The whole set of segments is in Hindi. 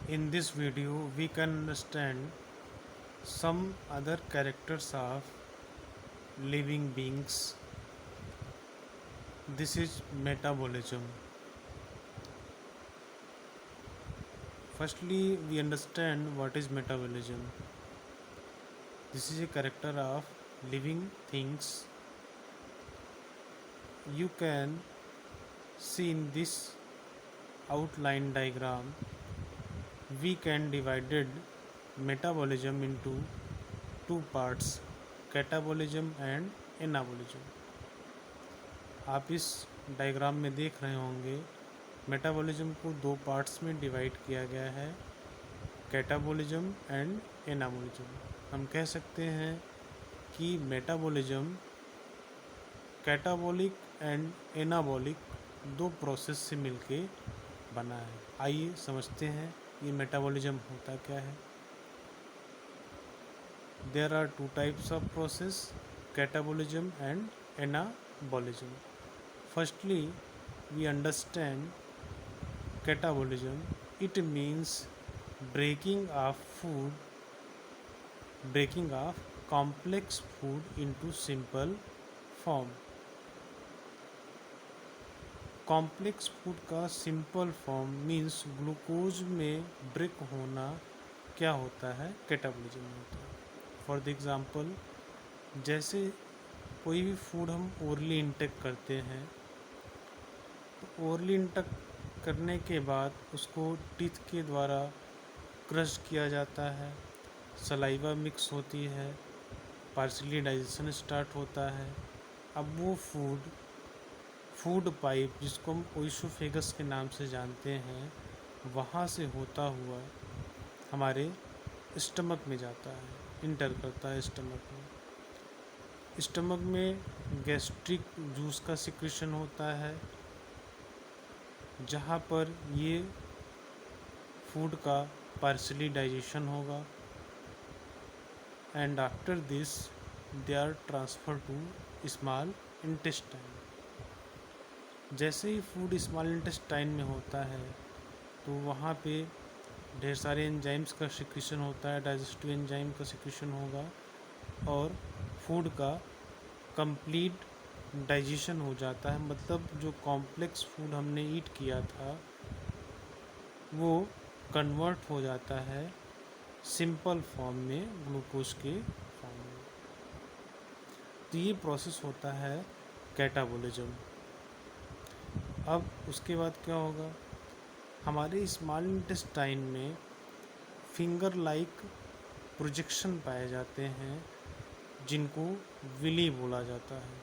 In this video, we can understand some other characters of living beings. This is metabolism. Firstly, we understand what is metabolism. This is a character of living things. You can see in this outline diagram, we can divided metabolism into two parts, catabolism and anabolism. आप इस डायग्राम में देख रहे होंगे मेटाबॉलिज्म को दो पार्ट्स में डिवाइड किया गया है, कैटाबॉलिज्म एंड एनाबॉलिज्म। हम कह सकते हैं कि मेटाबॉलिज्म कैटाबॉलिक एंड एनाबॉलिक दो प्रोसेस से मिलके बना है। आइए समझते हैं ये मेटाबॉलिज्म होता क्या है। There are two types of process, catabolism and anabolism. Firstly, we understand catabolism. It means breaking of complex food into simple form. Complex food का सिंपल फॉर्म मीन्स ग्लूकोज में ब्रेक होना क्या होता है, कैटाबॉलिज्म होता है। फॉर द एग्ज़ाम्पल, जैसे कोई भी फूड हम ओरली इंटेक करते हैं तो ओरली इंटेक करने के बाद उसको टीथ के द्वारा क्रश किया जाता है, सलाइवा मिक्स होती है, पार्शियली डाइजेशन स्टार्ट होता है। अब वो फूड पाइप जिसको हम ओइसोफेगस के नाम से जानते हैं, वहाँ से होता हुआ हमारे स्टमक में जाता है, इंटर करता है स्टमक में। स्टमक में गैस्ट्रिक जूस का सिक्रेशन होता है, जहाँ पर ये फूड का पार्शियली डाइजेशन होगा and after this they are transfer to small intestine. जैसे ही फूड स्मॉल इंटेस्टाइन में होता है तो वहाँ पे ढेर सारे एंजाइम्स का सिक्रेशन होता है, डाइजेस्टिव एंजाइम का सिक्रेशन होगा और फूड का कंप्लीट डाइजेशन हो जाता है। मतलब जो कॉम्प्लेक्स फूड हमने ईट किया था वो कन्वर्ट हो जाता है सिंपल फॉर्म में, ग्लूकोज के फॉर्म में। तो ये प्रोसेस होता है कैटाबॉलिज्म। अब उसके बाद क्या होगा, हमारे स्मॉल इंटेस्टाइन में फिंगर लाइक प्रोजेक्शन पाए जाते हैं जिनको विली बोला जाता है।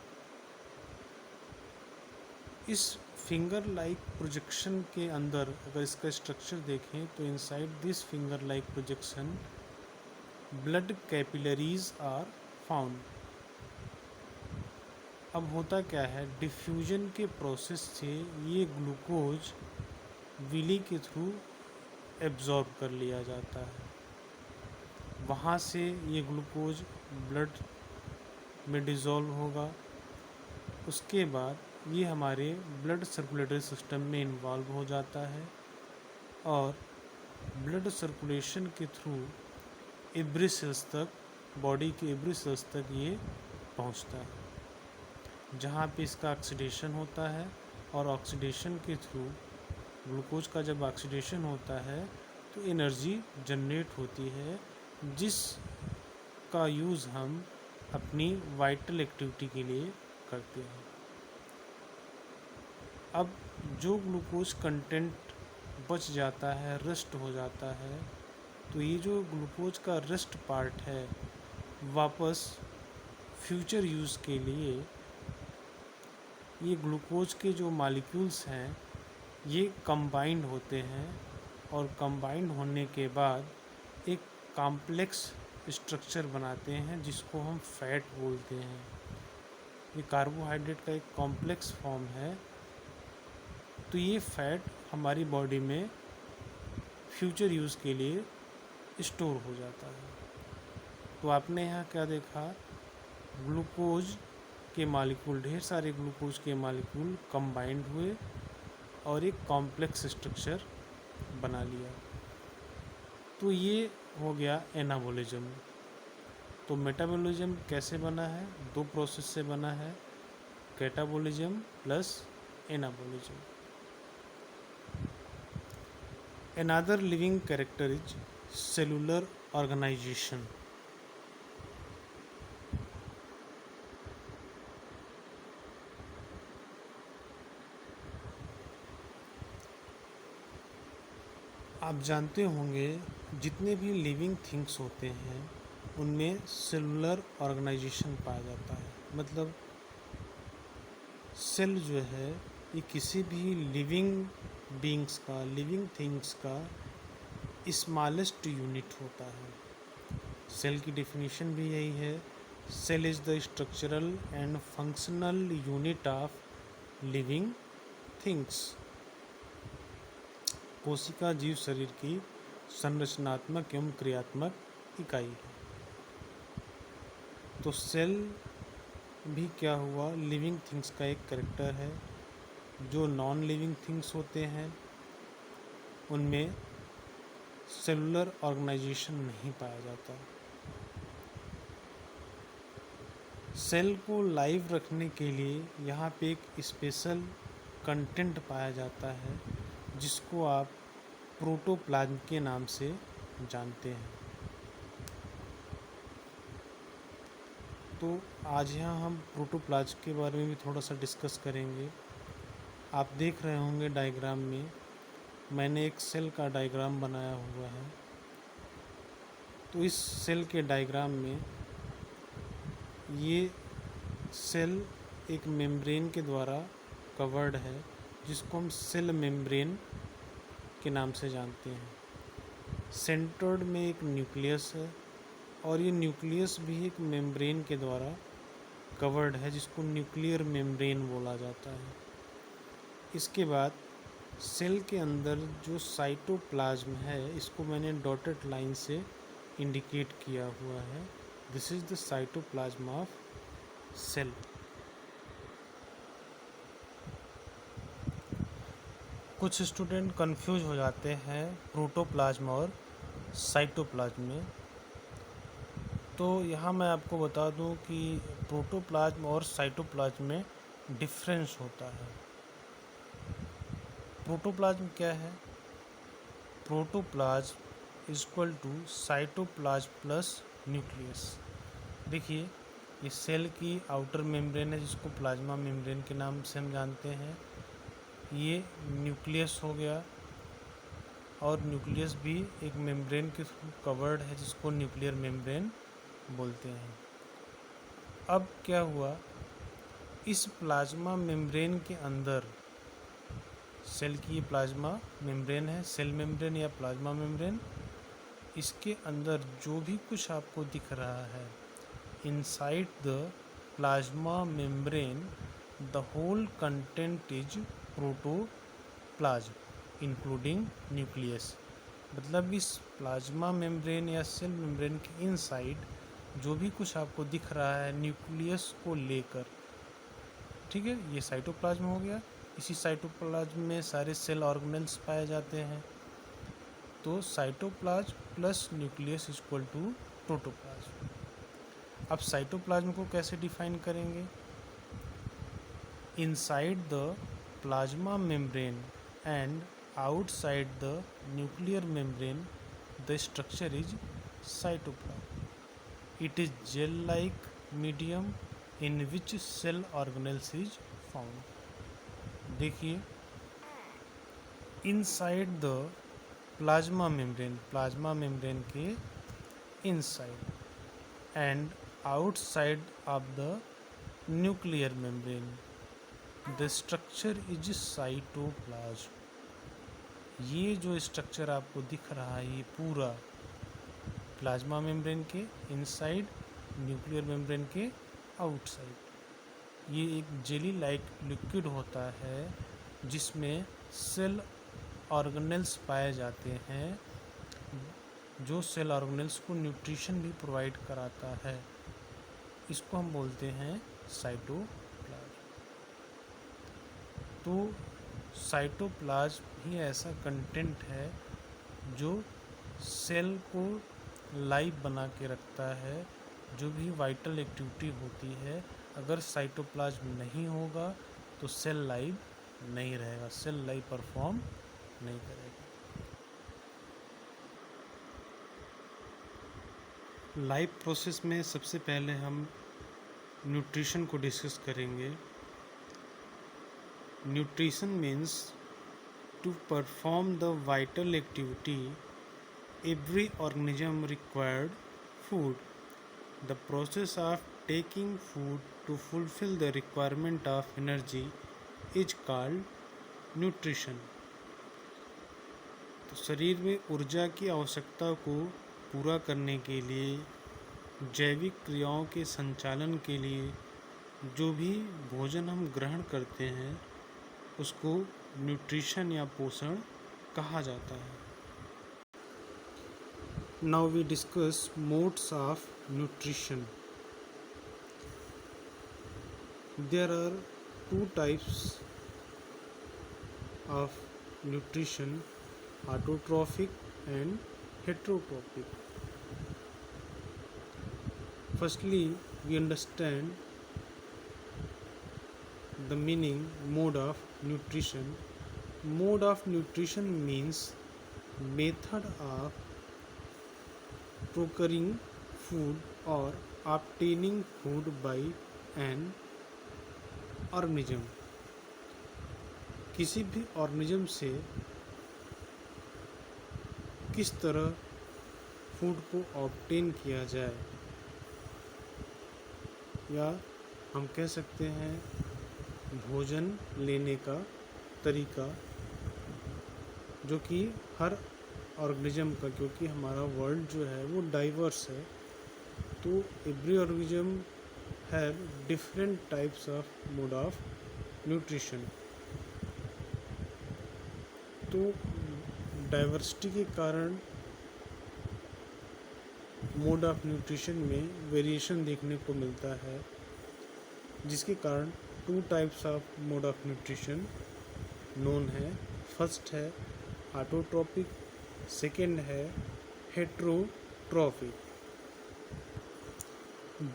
इस फिंगर लाइक प्रोजेक्शन के अंदर अगर इसका स्ट्रक्चर देखें तो inside this finger like projection blood capillaries are found. अब होता क्या है, डिफ्यूजन के प्रोसेस से ये ग्लूकोज विली के थ्रू एब्जॉर्ब कर लिया जाता है। वहाँ से ये ग्लूकोज ब्लड में डिज़ोल्व होगा। उसके बाद ये हमारे ब्लड सर्कुलेटरी सिस्टम में इन्वॉल्व हो जाता है और ब्लड सर्कुलेशन के थ्रू एवरी सेल्स तक, बॉडी के एवरी सेल्स तक ये पहुंचता है, जहाँ पे इसका ऑक्सीडेशन होता है और ऑक्सीडेशन के थ्रू ग्लूकोज का जब ऑक्सीडेशन होता है तो एनर्जी जनरेट होती है, जिसका यूज़ हम अपनी वाइटल एक्टिविटी के लिए करते हैं। अब जो ग्लूकोज कंटेंट बच जाता है, रेस्ट हो जाता है, तो ये जो ग्लूकोज का रेस्ट पार्ट है वापस फ्यूचर यूज़ के लिए ये ग्लूकोज के जो मॉलिक्यूल्स हैं ये कंबाइंड होते हैं और कंबाइंड होने के बाद एक कॉम्प्लेक्स स्ट्रक्चर बनाते हैं जिसको हम फैट बोलते हैं। ये कार्बोहाइड्रेट का एक कॉम्प्लेक्स फॉर्म है। तो ये फैट हमारी बॉडी में फ्यूचर यूज़ के लिए स्टोर हो जाता है। तो आपने यहाँ क्या देखा, ग्लूकोज के मॉलिक्यूल, ढेर सारे ग्लूकोज के मॉलिक्यूल कंबाइंड हुए और एक कॉम्प्लेक्स स्ट्रक्चर बना लिया। तो ये हो गया एनाबॉलिज्म। तो मेटाबॉलिज्म कैसे बना है? दो प्रोसेस से बना है, catabolism plus anabolism. Another living character is cellular organization. आप जानते होंगे जितने भी लिविंग थिंग्स होते हैं उनमें सेलुलर ऑर्गेनाइजेशन पाया जाता है। मतलब सेल जो है ये किसी भी लिविंग बींग्स का, लिविंग थिंग्स का स्मॉलेस्ट यूनिट होता है। सेल की डेफिनेशन भी यही है, cell is the structural and functional unit of living things. कोशिका जीव शरीर की संरचनात्मक एवं क्रियात्मक इकाई है। तो सेल भी क्या हुआ, लिविंग थिंग्स का एक कैरेक्टर है। जो नॉन लिविंग थिंग्स होते हैं उनमें सेलुलर ऑर्गेनाइजेशन नहीं पाया जाता। सेल को लाइव रखने के लिए यहाँ पे एक स्पेशल कंटेंट पाया जाता है जिसको आप प्रोटोप्लाज्म के नाम से जानते हैं। तो आज यहाँ हम प्रोटोप्लाज्म के बारे में भी थोड़ा सा डिस्कस करेंगे। आप देख रहे होंगे डायग्राम में मैंने एक सेल का डायग्राम बनाया हुआ है। तो इस सेल के डायग्राम में ये सेल एक मेम्ब्रेन के द्वारा कवर्ड है जिसको हम सेल मेम्ब्रेन के नाम से जानते हैं। सेंटर्ड में एक न्यूक्लियस है और ये न्यूक्लियस भी एक मेम्ब्रेन के द्वारा कवर्ड है जिसको न्यूक्लियर मेम्ब्रेन बोला जाता है। इसके बाद सेल के अंदर जो साइटोप्लाज्म है इसको मैंने डॉटेड लाइन से इंडिकेट किया हुआ है। This is the cytoplasm of cell. कुछ स्टूडेंट कंफ्यूज हो जाते हैं प्रोटोप्लाज्म और साइटोप्लाज्म में। तो यहाँ मैं आपको बता दूँ कि प्रोटोप्लाज्म और साइटोप्लाज्म में डिफरेंस होता है। प्रोटोप्लाज्म क्या है? Protoplasm equal to cytoplasm plus nucleus. देखिए ये सेल की आउटर मेम्ब्रेन है जिसको प्लाज्मा मेम्ब्रेन के नाम से हम जानते हैं। ये न्यूक्लियस हो गया और न्यूक्लियस भी एक मेम्ब्रेन के थ्रू कवर्ड है जिसको न्यूक्लियर मेम्ब्रेन बोलते हैं। अब क्या हुआ, इस प्लाज्मा मेम्ब्रेन के अंदर सेल की ये प्लाज्मा मेम्ब्रेन है, सेल मेम्ब्रेन या प्लाज्मा मेम्ब्रेन, इसके अंदर जो भी कुछ आपको दिख रहा है inside the plasma membrane the whole content is protoplasm including nucleus. मतलब इस प्लाज्मा मेम्ब्रेन या सेल मेम्ब्रेन के इनसाइड जो भी कुछ आपको दिख रहा है न्यूक्लियस को लेकर, ठीक है, ये साइटोप्लाज्म हो गया। इसी साइटोप्लाज्म में सारे सेल ऑर्गेनेल्स पाए जाते हैं। तो cytoplasm plus nucleus equal to protoplasm. अब साइटोप्लाज्म को कैसे डिफाइन करेंगे? Inside the plasma membrane and outside the nuclear membrane the structure is cytoplasm. It is gel like medium in which cell organelles is found. देखिए इनसाइड द प्लाज्मा मेम्ब्रेन के inside and outside of the nuclear membrane the structure is cytoplasm. ये जो स्ट्रक्चर आपको दिख रहा है ये पूरा प्लाज्मा मेम्ब्रेन के इनसाइड, न्यूक्लियर मेम्ब्रेन के आउटसाइड। ये एक जेली लाइक लिक्विड होता है जिसमें सेल ऑर्गेनेल्स पाए जाते हैं, जो सेल ऑर्गेनेल्स को न्यूट्रिशन भी प्रोवाइड कराता है। इसको हम बोलते हैं साइटोप्लाज्म। तो साइटोप्लाज्म ही ऐसा कंटेंट है जो सेल को लाइव बना के रखता है। जो भी वाइटल एक्टिविटी होती है, अगर साइटोप्लाज्म नहीं होगा तो सेल लाइव नहीं रहेगा, सेल लाइव परफॉर्म नहीं करेगा। लाइव प्रोसेस में सबसे पहले हम न्यूट्रिशन को डिस्कस करेंगे। Nutrition means to perform the vital activity every organism required food. The process of taking food to fulfill the requirement of energy is called nutrition. तो शरीर में ऊर्जा की आवश्यकता को पूरा करने के लिए, जैविक क्रियाओं के संचालन के लिए जो भी भोजन हम ग्रहण करते हैं उसको न्यूट्रिशन या पोषण कहा जाता है। Now we discuss modes of nutrition. There are two types of nutrition, autotrophic and heterotrophic. Firstly, we understand the meaning mode of nutrition. Mode of nutrition means method of procuring food or obtaining food by an organism. किसी भी ऑर्गेनिज्म से किस तरह फूड को ऑब्टेन किया जाए, या हम कह सकते हैं भोजन लेने का तरीका, जो कि हर ऑर्गेनिज्म का, क्योंकि हमारा वर्ल्ड जो है वो डाइवर्स है, तो every organism have different types of mode of nutrition. तो डाइवर्सिटी के कारण मोड ऑफ न्यूट्रिशन में वेरिएशन देखने को मिलता है, जिसके कारण to types of mode of nutrition known है। फर्स्ट है ऑटोट्रॉपिक, सेकेंड है heterotrophic.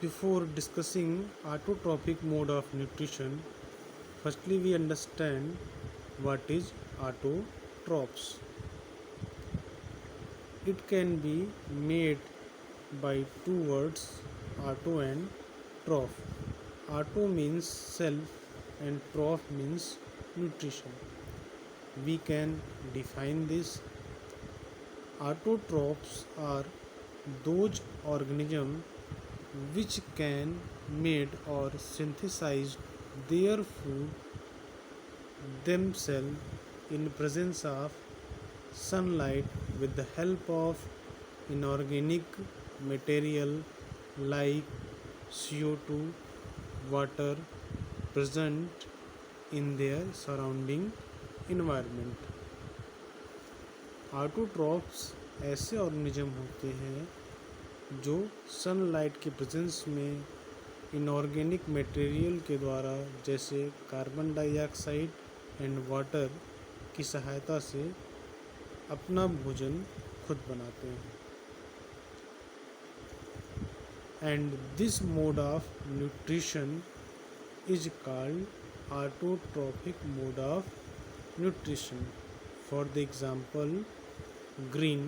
Before discussing autotrophic mode of nutrition, firstly we understand what is autotrophs. It can be made by two words, auto and troph. Auto means self and troph means nutrition. We can define this. Autotrophs are those organisms which can made or synthesize their food themselves in presence of sunlight with the help of inorganic material like CO2, water present in their surrounding environment. Autotrophs ऐसे ऑर्गेनिज्म होते हैं जो सनलाइट के प्रेजेंस में इनऑर्गेनिक मटेरियल के द्वारा, जैसे कार्बन डाइऑक्साइड एंड वाटर की सहायता से अपना भोजन खुद बनाते हैं। And this mode of nutrition is called autotrophic mode of nutrition. For the example, green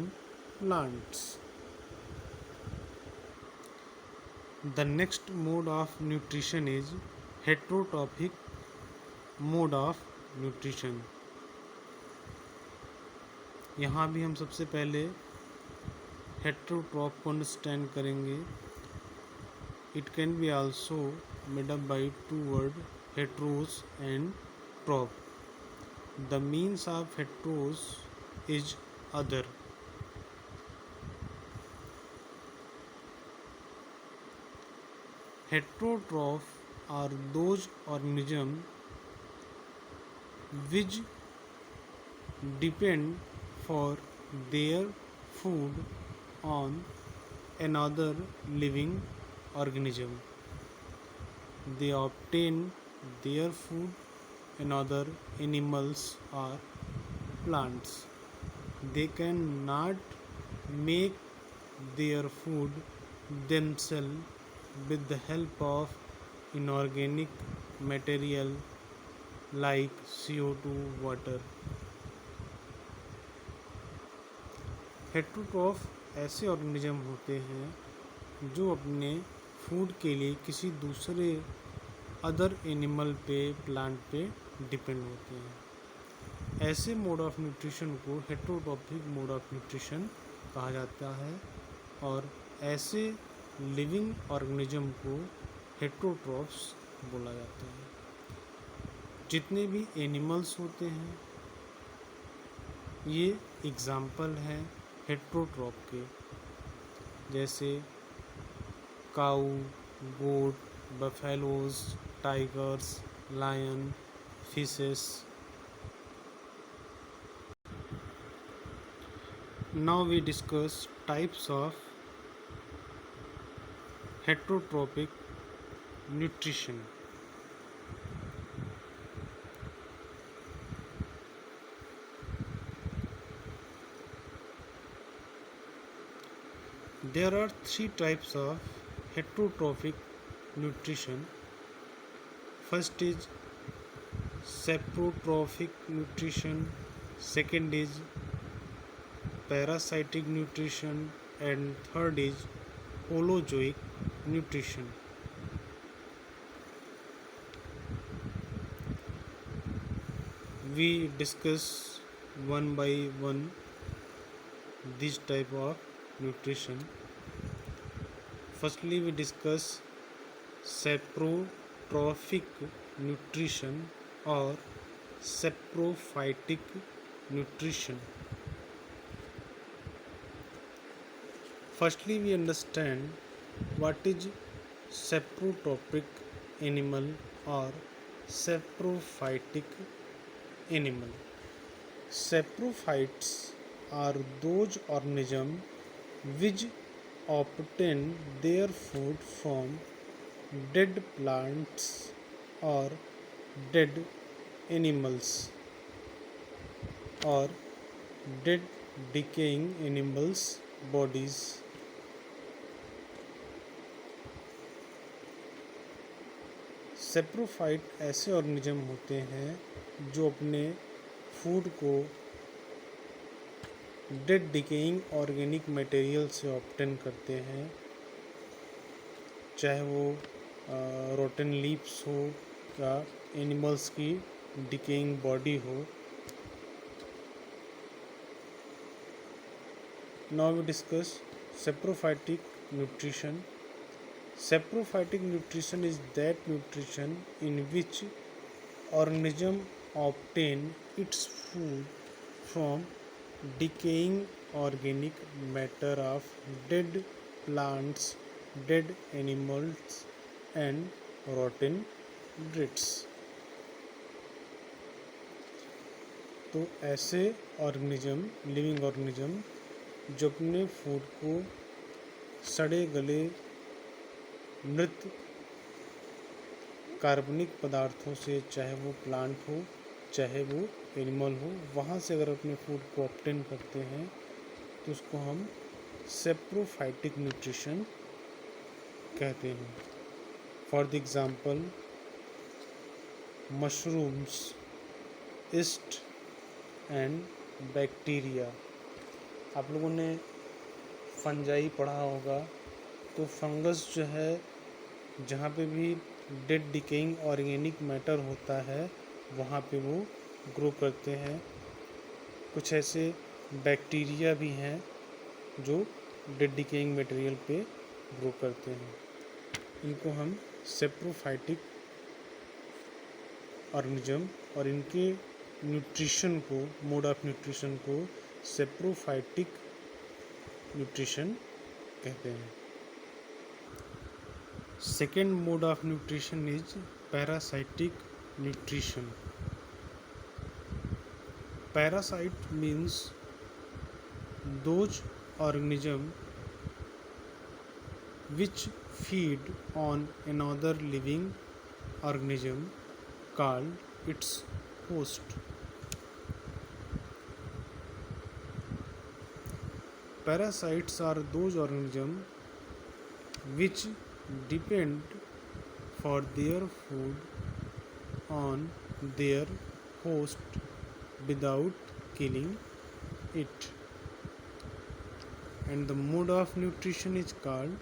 plants. The next mode of nutrition is heterotrophic mode of nutrition. यहाँ भी हम सबसे पहले हेट्रोट्रॉफ को अंडरस्टैंड करेंगे। It can be also made up by two words, heteros and troph. The means of heteros is other. Heterotrophs are those organisms which depend for their food on another living organism. They obtain their food in other animals or plants. They cannot make their food themselves with the help of inorganic material like CO2, water. Heterotroph ऐसे ऑर्गेनिज्म होते हैं जो अपने फूड के लिए किसी दूसरे अदर एनिमल पे, प्लांट पे डिपेंड होते हैं। ऐसे मोड ऑफ न्यूट्रिशन को हेट्रोट्रॉफिक मोड ऑफ न्यूट्रिशन कहा जाता है और ऐसे लिविंग ऑर्गेनिज्म को हेट्रोट्रॉफ्स बोला जाता है। जितने भी एनिमल्स होते हैं ये एग्जाम्पल हैं हेट्रोट्रॉफ के, जैसे cow, goat, buffaloes, tigers, lion, fishes. Now we discuss types of heterotrophic nutrition. There are three types of heterotrophic nutrition. First is saprotrophic nutrition, second is parasitic nutrition, and third is holozoic nutrition. We discuss one by one this type of nutrition. Firstly, we discuss saprotrophic nutrition or saprophytic nutrition. Firstly, we understand what is saprotrophic animal or saprophytic animal. Saprophytes are those organisms which obtain their food from dead plants or dead animals or dead decaying animals' bodies. Saprophyte ऐसे ऑर्गेनिज्म होते हैं जो अपने फूड को डेड डिकेइंग ऑर्गेनिक मटेरियल से ऑब्टेन करते हैं, चाहे वो रोटन लीव्स हो या एनिमल्स की डिकेइंग बॉडी हो। Now we discuss saprophytic nutrition. Saprophytic nutrition is that nutrition in which organism obtain its food from decaying organic matter of dead plants, dead animals and rotten breeds. तो ऐसे ऑर्गेनिज्म, लिविंग ऑर्गेनिज्म जो अपने फूड को सड़े गले मृत कार्बनिक पदार्थों से, चाहे वो प्लांट हो चाहे वो एनिमल हो, वहाँ से अगर अपने फूड को ऑब्टेन करते हैं तो उसको हम सेप्रोफाइटिक न्यूट्रिशन कहते हैं। For the example mushrooms, east and bacteria. आप लोगों ने फंजाई पढ़ा होगा, तो फंगस जो है जहाँ पे भी डेड डिकेइंग ऑर्गेनिक मैटर होता है वहाँ पे वो ग्रो करते हैं। कुछ ऐसे बैक्टीरिया भी हैं जो डेड डिकेइंग मटेरियल पे ग्रो करते हैं। इनको हम सेप्रोफाइटिक ऑर्गेनिज्म और इनके न्यूट्रिशन को, मोड ऑफ न्यूट्रिशन को सेप्रोफाइटिक न्यूट्रिशन कहते हैं। Second mode of nutrition is parasitic nutrition. Parasite means those organism which feed on another living organism called its host. Parasites are those organisms which depend for their food on their host without killing it, and the mode of nutrition is called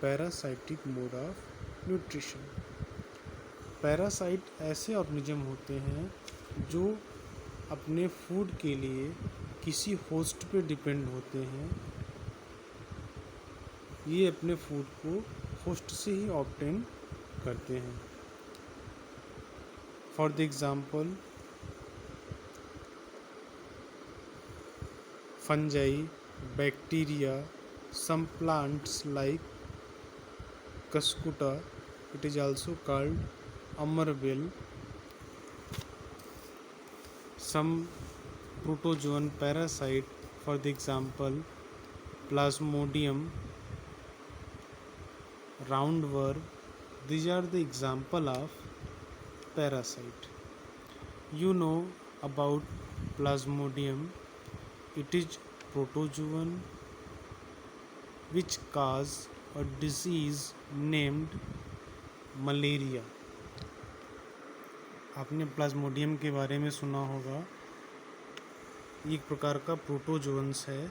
parasitic mode of nutrition. Parasite ऐसे ऑर्गेनिज्म होते हैं जो अपने फूड के लिए किसी होस्ट पे डिपेंड होते हैं। ये अपने फूड को होस्ट से ही ऑब्टेन करते हैं। For the example, fungi, bacteria, some plants like Cuscuta, it is also called Amarville, some protozoan parasite, for the example Plasmodium, roundworm, these are the example of parasite. You know about Plasmodium, it is protozoan which cause a disease named malaria. आपने प्लाज्मोडियम के बारे में सुना होगा। एक प्रकार का प्रोटोजोन्स है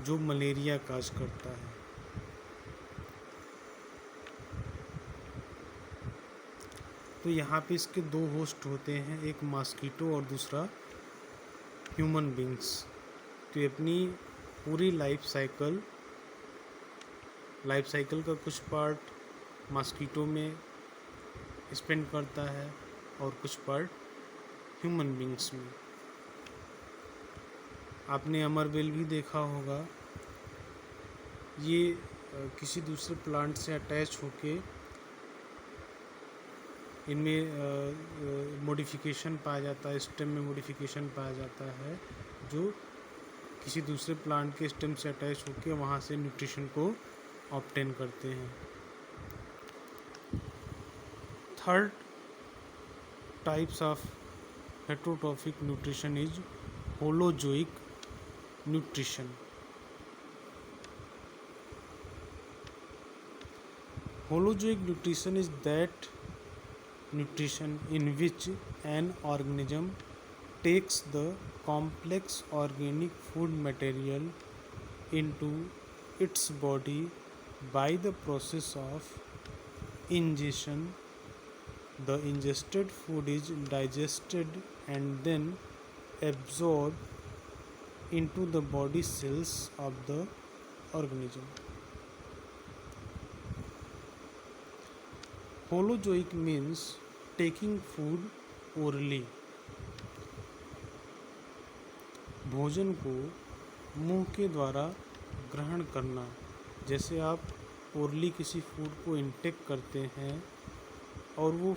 जो मलेरिया काज करता है। तो यहाँ पे इसके दो होस्ट होते हैं, एक मॉस्किटो और दूसरा ह्यूमन बींग्स। तो ये अपनी पूरी लाइफ साइकिल का कुछ पार्ट मॉस्किटो में स्पेंड करता है और कुछ पार्ट ह्यूमन बींग्स में। आपने अमरबेल भी देखा होगा। ये किसी दूसरे प्लांट से अटैच होके इनमें मॉडिफिकेशन पाया जाता है, स्टेम में मॉडिफिकेशन पाया जाता है, जो किसी दूसरे प्लांट के स्टेम से अटैच होके वहाँ से न्यूट्रिशन को ऑब्टेन करते हैं। Third types of heterotrophic nutrition is holozoic nutrition. Holozoic nutrition is that nutrition in which an organism takes the complex organic food material into its body by the process of ingestion. The ingested food is digested and then absorbed into the body cells of the organism. Holozoic means taking food orally. भोजन को मुंह के द्वारा ग्रहण करना। जैसे आप ओरली किसी फूड को इनटेक करते हैं और वो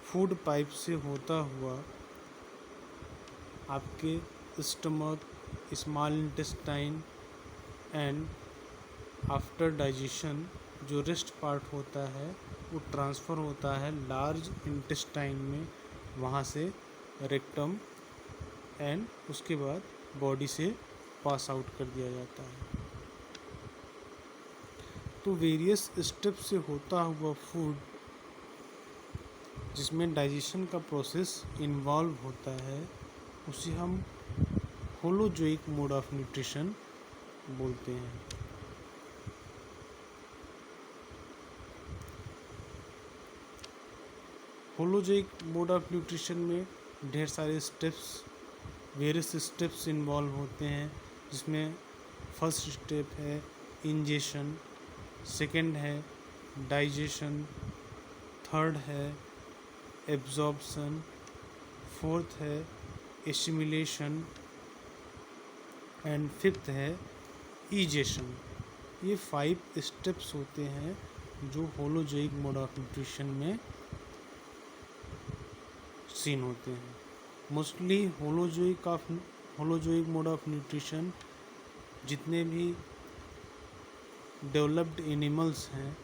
फूड पाइप से होता हुआ आपके stomach, small intestine and after digestion जो रेस्ट पार्ट होता है वो ट्रांसफ़र होता है लार्ज इंटेस्टाइन में, वहाँ से रेक्टम एंड उसके बाद बॉडी से पास आउट कर दिया जाता है। तो वेरियस स्टेप से होता हुआ फूड जिसमें डाइजेशन का प्रोसेस इन्वॉल्व होता है उसे हम होलोजोइक मोड ऑफ न्यूट्रिशन बोलते हैं। होलोजोइक मोड ऑफ न्यूट्रिशन में ढेर सारे वेरियस स्टेप्स इन्वॉल्व होते हैं, जिसमें फर्स्ट स्टेप है इंजेशन, सेकंड है डाइजेशन, थर्ड है एब्जॉर्प्शन, फोर्थ है एसिमिलेशन एंड फिफ्थ है ईजेशन। ये 5 स्टेप्स होते हैं जो होलोजोइक मोड ऑफ न्यूट्रिशन में सीन होते हैं। Mostly holozoic mode of nutrition जितने भी डेवलप्ड एनिमल्स हैं,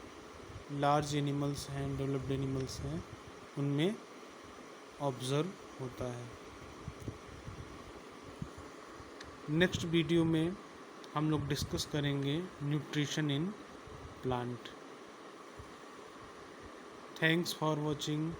लार्ज एनिमल्स हैं, डेवलप्ड एनिमल्स हैं, उनमें ऑब्ज़र्व होता है। नेक्स्ट वीडियो में हम लोग डिस्कस करेंगे nutrition in plant. Thanks for watching.